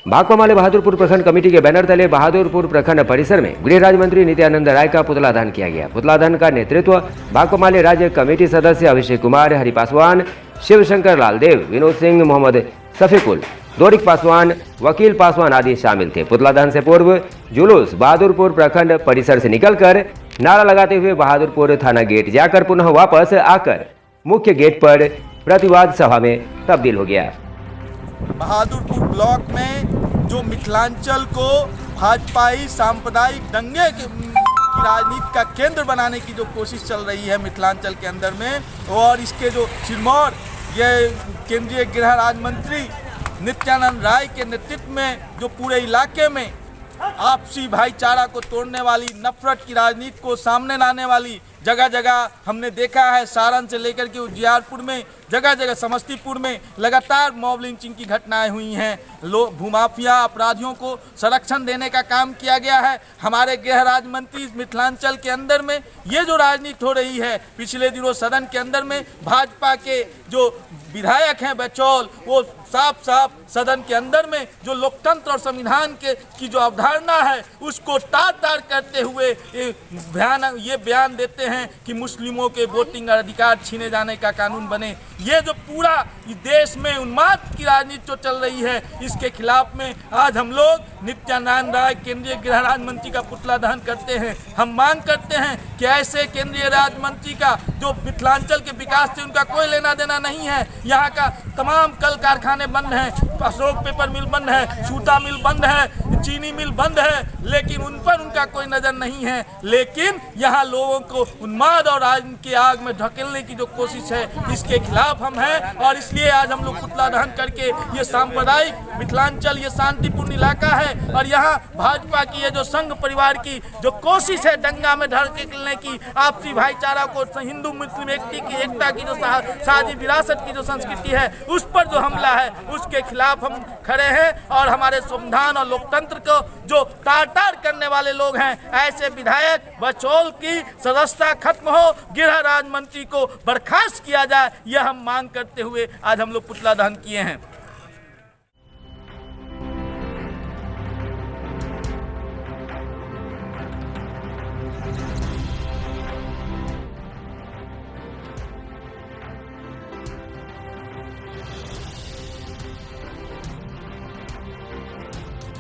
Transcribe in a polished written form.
भाकपा माले बहादुरपुर प्रखंड कमेटी के बैनर तले बहादुरपुर प्रखंड परिसर में गृह राज्य मंत्री नित्यानंद राय का पुतला दहन किया गया। पुतला दहन का नेतृत्व भाकपा माले राज्य कमेटी सदस्य अभिषेक कुमार, हरि पासवान, शिवशंकर लालदेव, विनोद सिंह, मोहम्मद सफीकुल, दोरिक पासवान, वकील पासवान आदि शामिल थे। पुतला दहन से पूर्व जुलूस बहादुरपुर प्रखंड परिसर से निकलकर नारा लगाते हुए बहादुरपुर थाना गेट जाकर पुनः वापस आकर मुख्य गेट पर प्रतिवाद सभा में तब्दील हो गया। बहादुरपुर ब्लॉक में जो मिथिलांचल को भाजपाई सांप्रदायिक दंगे की राजनीति का केंद्र बनाने की जो कोशिश चल रही है मिथिलांचल के अंदर में, और इसके जो सिरमौर ये केंद्रीय गृह राज्य मंत्री नित्यानंद राय के नेतृत्व में जो पूरे इलाके में आपसी भाईचारा को तोड़ने वाली, नफरत की राजनीति को सामने लाने वाली जगह जगह हमने देखा है। सारण से लेकर के उजियारपुर में, जगह जगह समस्तीपुर में लगातार मॉब लिंचिंग की घटनाएं हुई हैं। भूमाफिया अपराधियों को संरक्षण देने का काम किया गया है। हमारे गृह राज्य मंत्री मिथिलांचल के अंदर में ये जो राजनीति हो रही है, पिछले दिनों सदन के अंदर में भाजपा के जो विधायक हैं बचौल, वो साफ साफ सदन के अंदर में जो लोकतंत्र और संविधान के की जो अवधारणा है उसको तार करते हुए ये बयान देते हैं कि मुस्लिमों के वोटिंग अधिकार छीने जाने का कानून बने। ये जो पूरा देश में उन्माद की राजनीति जो चल रही है, इसके खिलाफ में आज हम लोग नित्यानंद राय केंद्रीय गृह राज्य मंत्री का पुतला दहन करते हैं। हम मांग करते हैं कि ऐसे केंद्रीय राज्य मंत्री का जो मिथिलांचल के विकास से उनका कोई लेना देना नहीं है। यहाँ का तमाम कल कारखाने बंद हैं, अशोक पेपर मिल बंद है, सूता मिल बंद है, चीनी मिल बंद है, लेकिन उन पर उनका कोई नजर नहीं है। लेकिन यहाँ लोगों को उन्माद और राजनीति की आग में ढकेलने की जो कोशिश है, इसके खिलाफ हम हैं। और इसलिए आज हम लोग पुतला दहन करके ये सांप्रदायिक मिथिलांचल ये शांतिपूर्ण इलाका है, और यहाँ भाजपा की ये जो संघ परिवार की जो कोशिश है दंगा में ढकेलने की, आपसी भाईचारा को, हिंदू मुस्लिम एकता की जो साझी विरासत की जो संस्कृति है, उस पर जो हमला है, उसके खिलाफ हम खड़े हैं। और हमारे संविधान और लोकतंत्र को जो तार करने वाले लोग हैं, ऐसे विधायक बचौल की सदस्यता खत्म हो, गृह राज्य मंत्री को बर्खास्त किया जाए, यह हम मांग करते हुए आज हम लोग पुतला दहन किए हैं।